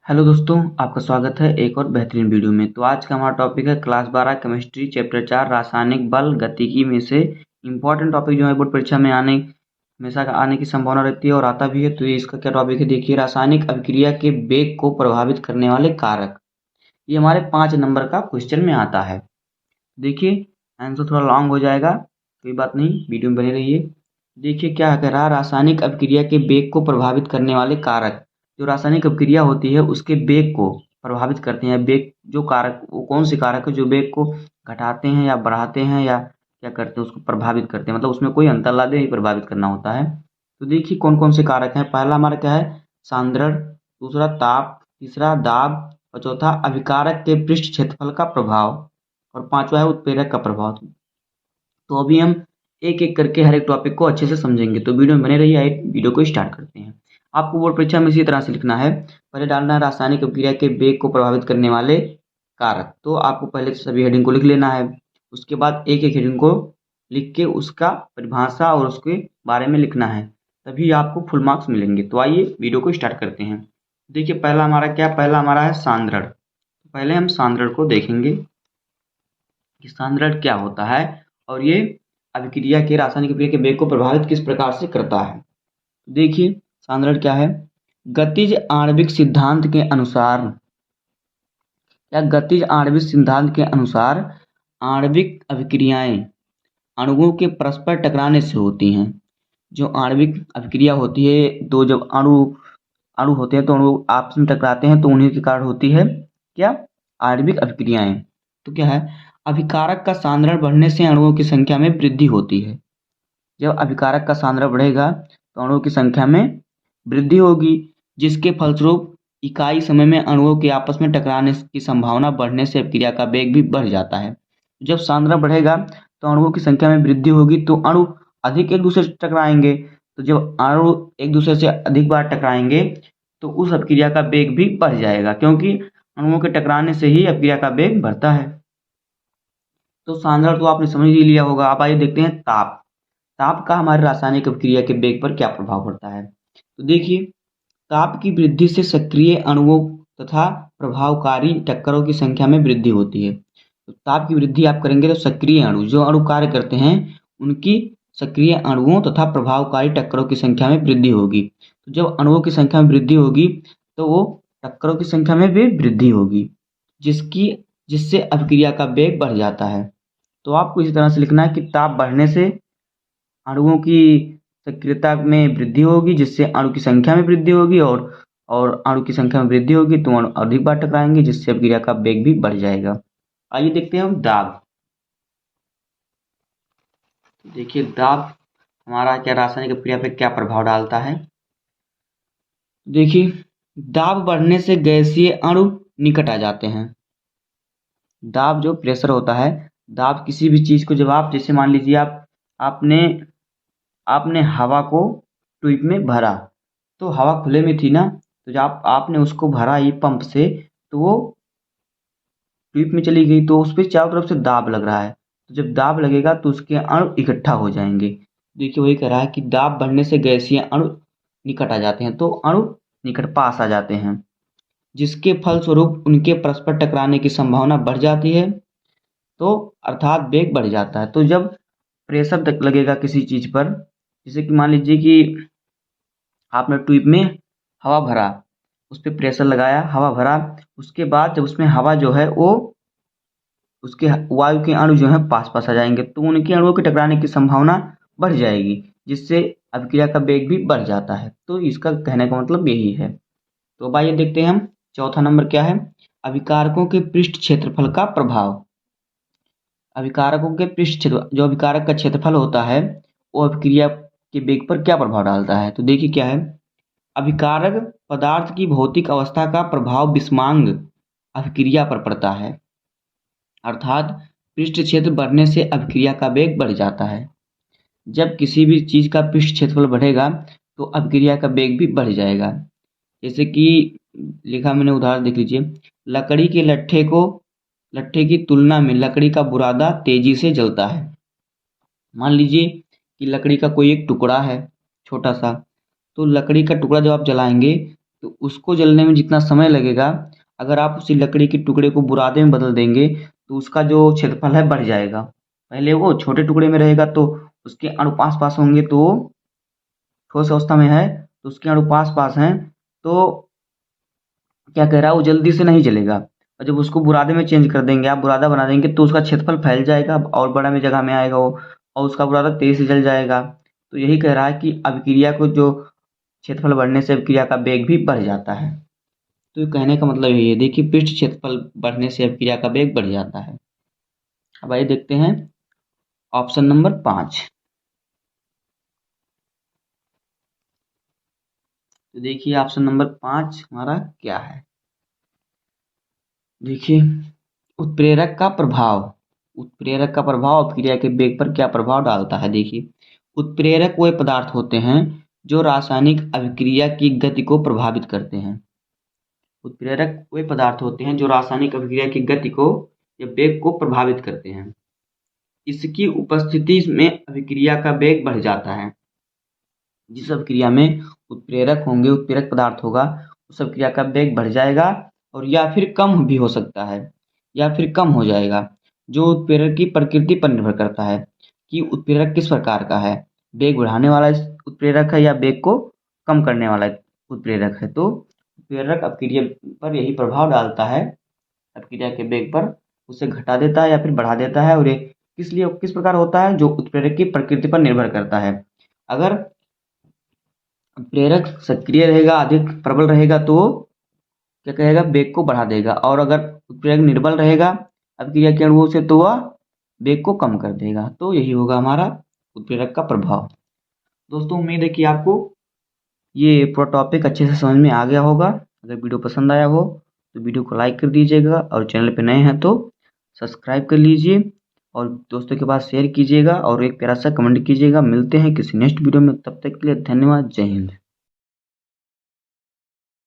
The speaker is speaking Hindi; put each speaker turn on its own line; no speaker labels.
हेलो दोस्तों, आपका स्वागत है एक और बेहतरीन वीडियो में। तो आज का हमारा टॉपिक है क्लास 12 केमिस्ट्री चैप्टर 4 रासायनिक बल गतिकी में से इम्पोर्टेंट टॉपिक जो है बोर्ड परीक्षा में हमेशा आने की संभावना रहती है और आता भी है। तो ये इसका क्या टॉपिक है, देखिए रासायनिक अभिक्रिया के वेग को प्रभावित करने वाले कारक। ये हमारे 5 नंबर का क्वेश्चन में आता है। देखिए आंसर थोड़ा लॉन्ग हो जाएगा, कोई बात नहीं, वीडियो में बने रहिए। देखिए क्या कह रहा है, रासायनिक अभिक्रिया के वेग को प्रभावित करने वाले कारक। जो रासायनिक अभिक्रिया होती है उसके वेग को प्रभावित करते हैं। वेग जो कारक, वो कौन से कारक है जो वेग को घटाते हैं या बढ़ाते हैं या क्या करते हैं, उसको प्रभावित करते हैं, मतलब उसमें कोई अंतर लादे ही प्रभावित करना होता है। तो देखिए कौन कौन से कारक हैं। पहला हमारा क्या है, सांद्रण। दूसरा ताप। तीसरा दाब। और चौथा अभिकारक के पृष्ठ क्षेत्रफल का प्रभाव। और पांचवा है उत्प्रेरक का प्रभाव। तो अभी हम एक एक करके हर एक टॉपिक को अच्छे से समझेंगे, तो वीडियो में बने रहिए। आइए वीडियो को स्टार्ट करते हैं। आपको बोर्ड परीक्षा में इसी तरह से लिखना है। पहले डालना है रासायनिक अभिक्रिया के वेग को प्रभावित करने वाले कारक। तो आपको पहले सभी हेडिंग को लिख लेना है, उसके बाद एक एक हेडिंग को लिख के उसका परिभाषा और उसके बारे में लिखना है, तभी आपको फुल मार्क्स मिलेंगे। तो आइए वीडियो को स्टार्ट करते हैं। देखिए पहला हमारा क्या, पहला हमारा है सांद्रण। पहले हम सांद्रण को देखेंगे कि सांद्रण क्या होता है और ये अभिक्रिया के रासायनिक अभिक्रिया के वेग को प्रभावित किस प्रकार से करता है। देखिए सांद्रण क्या है, गतिज आणविक सिद्धांत के अनुसार या गतिज आणविक सिद्धांत के अनुसार आणविक अभिक्रियाएं अणुओं के परस्पर टकराने से होती हैं। जो आणविक अभिक्रिया होती है, दो जब अणु अणु होते हैं तो अणु आपस में टकराते हैं, तो उन्हीं के कारण होती है क्या, आणविक अभिक्रियाएं। तो क्या है, अभिकारक का सांद्रण बढ़ने से अणुओं की संख्या में वृद्धि होती है। जब अभिकारक का सांद्रण बढ़ेगा तो अणुओं की संख्या में वृद्धि होगी, जिसके फलस्वरूप इकाई समय में अणुओं के आपस में टकराने की संभावना बढ़ने से अभिक्रिया का वेग भी बढ़ जाता है। जब सांद्रण बढ़ेगा तो अणुओं की संख्या में वृद्धि होगी, तो अणु अधिक एक दूसरे से टकराएंगे। तो जब अणु एक दूसरे से अधिक बार टकराएंगे तो उस अभिक्रिया का वेग भी बढ़ जाएगा, क्योंकि अणुओं के टकराने से ही अभिक्रिया का वेग बढ़ता है। तो सांद्रण तो आपने समझ ही लिया होगा। अब आइए देखते हैं ताप। ताप का हमारे रासायनिक अभिक्रिया के वेग पर क्या प्रभाव पड़ता है। तो देखिए ताप की वृद्धि से सक्रिय अणुओं तथा प्रभावकारी टक्करों की संख्या में वृद्धि होती है। तो ताप की वृद्धि आप करेंगे तो सक्रिय अणु, जो अणु कार्य करते हैं, उनकी सक्रिय अणुओं तथा प्रभावकारी टक्करों की संख्या में वृद्धि होगी। तो जब अणुओं की संख्या में वृद्धि होगी तो वो टक्करों की संख्या में भी वृद्धि होगी, जिससे अभिक्रिया का वेग बढ़ जाता है। तो आपको इसी तरह से लिखना है कि ताप बढ़ने से अणुओं की सक्रियता में वृद्धि होगी, जिससे अणु की संख्या में वृद्धि होगी, और अणु की संख्या में वृद्धि होगी तो अणु अधिक बार टकराएंगे, जिससे अभिक्रिया का वेग भी बढ़ जाएगा। आइए देखते हैं हम दाब। देखिए दाब हमारा क्या रासायनिक अभिक्रिया पे क्या प्रभाव डालता है। देखिए दाब बढ़ने से गैसीय अणु निकट आ जाते हैं। दाब जो प्रेशर होता है, दाब किसी भी चीज को जब आप, जैसे मान लीजिए आपने आपने हवा को ट्यूब में भरा, तो हवा खुले में थी ना, तो जब आपने उसको भरा ये पंप से, तो वो ट्यूब में चली गई, तो उस पर चारों तरफ से दाब लग रहा है। तो जब दाब लगेगा तो उसके अणु इकट्ठा हो जाएंगे। देखिए वही कह रहा है कि दाब बढ़ने से गैसीय अणु निकट आ जाते हैं, तो अणु निकट पास आ जाते हैं, जिसके फलस्वरूप उनके परस्पर टकराने की संभावना बढ़ जाती है, तो अर्थात वेग बढ़ जाता है। तो जब प्रेशर तक लगेगा किसी चीज पर, जैसे कि मान लीजिए कि आपने ट्यूब में हवा भरा, उस पर प्रेशर लगाया, हवा भरा, उसके बाद जब उसमें हवा जो है वो उसके वायु के अणु जो है पास पास आ जाएंगे, तो उनके अणुओं के टकराने की संभावना बढ़ जाएगी, जिससे अभिक्रिया का वेग भी बढ़ जाता है। तो इसका कहने का मतलब यही है। तो अब आइए देखते हैं हम चौथा नंबर क्या है, अभिकारकों के पृष्ठ क्षेत्रफल का प्रभाव। अभिकारकों के पृष्ठ क्षेत्र, जो अभिकारक का क्षेत्रफल होता है, वो अभिक्रिया के वेग पर क्या प्रभाव डालता है। तो देखिए क्या है, अभिकारक पदार्थ की भौतिक अवस्था का प्रभाव विषमांग अभिक्रिया पर पड़ता है, अर्थात पृष्ठ क्षेत्र बढ़ने से अभिक्रिया का वेग बढ़ जाता है। जब किसी भी चीज का पृष्ठ क्षेत्रफल बढ़ेगा तो अभिक्रिया का वेग भी बढ़ जाएगा। जैसे कि लिखा मैंने, उदाहरण देख लीजिए, लकड़ी के लट्ठे की तुलना में लकड़ी का बुरादा तेजी से जलता है। मान लीजिए कि लकड़ी का कोई एक टुकड़ा है छोटा सा, तो लकड़ी का टुकड़ा जब आप जलाएंगे तो उसको जलने में जितना समय लगेगा, अगर आप उसी लकड़ी के टुकड़े को बुरादे में बदल देंगे तो उसका जो क्षेत्रफल है बढ़ जाएगा। पहले वो छोटे टुकड़े में रहेगा तो उसके अणु पास पास होंगे, तो ठोस अवस्था में है तो उसके अणु पास पास हैं, तो क्या कह रहा है, वो जल्दी से नहीं जलेगा। और जब उसको बुरादे में चेंज कर देंगे, आप बुरादा बना देंगे, तो उसका क्षेत्रफल फैल जाएगा और बड़ा में जगह में आएगा वो, और उसका बुरादा तेजी से जल जाएगा। तो यही कह रहा है कि अभिक्रिया को जो क्षेत्रफल बढ़ने से अभिक्रिया का वेग भी बढ़ जाता है। तो ये कहने का मतलब यही है, देखिए पृष्ठ क्षेत्रफल बढ़ने से अभिक्रिया का वेग बढ़ जाता है। अब आइए देखते हैं ऑप्शन नंबर 5। तो देखिए ऑप्शन नंबर 5 हमारा क्या है। देखिए उत्प्रेरक का प्रभाव, उत्प्रेरक का प्रभाव अभिक्रिया के वेग पर क्या प्रभाव डालता है। देखिए उत्प्रेरक वे पदार्थ होते हैं जो रासायनिक अभिक्रिया की गति को प्रभावित करते हैं। उत्प्रेरक वे पदार्थ होते हैं जो रासायनिक अभिक्रिया की गति को या वेग को प्रभावित करते हैं। इसकी उपस्थिति में अभिक्रिया का वेग बढ़ जाता है। जिस अभिक्रिया में उत्प्रेरक होंगे, उत्प्रेरक पदार्थ होगा, उस अभिक्रिया का वेग बढ़ जाएगा और या फिर कम भी हो सकता है, या फिर कम हो जाएगा। जो उत्प्रेरक की प्रकृति पर निर्भर करता है कि उत्प्रेरक किस प्रकार का है, वेग बढ़ाने वाला उत्प्रेरक है या वेग को कम करने वाला उत्प्रेरक है। तो उत्प्रेरक अभिक्रिया पर यही प्रभाव डालता है, अभिक्रिया के वेग पर, उसे घटा देता है या फिर बढ़ा देता है। और ये किस प्रकार होता है, जो उत्प्रेरक की प्रकृति पर निर्भर करता है। अगर प्रेरक सक्रिय रहेगा, अधिक प्रबल रहेगा, तो क्या कहेगा, वेग को बढ़ा देगा। और अगर उत्प्रेरक निर्बल रहेगा अभिक्रिया के अणुओं से, तो वह वेग को कम कर देगा। तो यही होगा हमारा उत्प्रेरक का प्रभाव। दोस्तों उम्मीद है कि आपको ये पूरा टॉपिक अच्छे से समझ में आ गया होगा। अगर वीडियो पसंद आया हो तो वीडियो को लाइक कर दीजिएगा, और चैनल पे नए हैं तो सब्सक्राइब कर लीजिए और दोस्तों के पास शेयर कीजिएगा और एक प्यारा सा कमेंट कीजिएगा। मिलते हैं किसी नेक्स्ट वीडियो में, तब तक के लिए धन्यवाद। जय हिंद।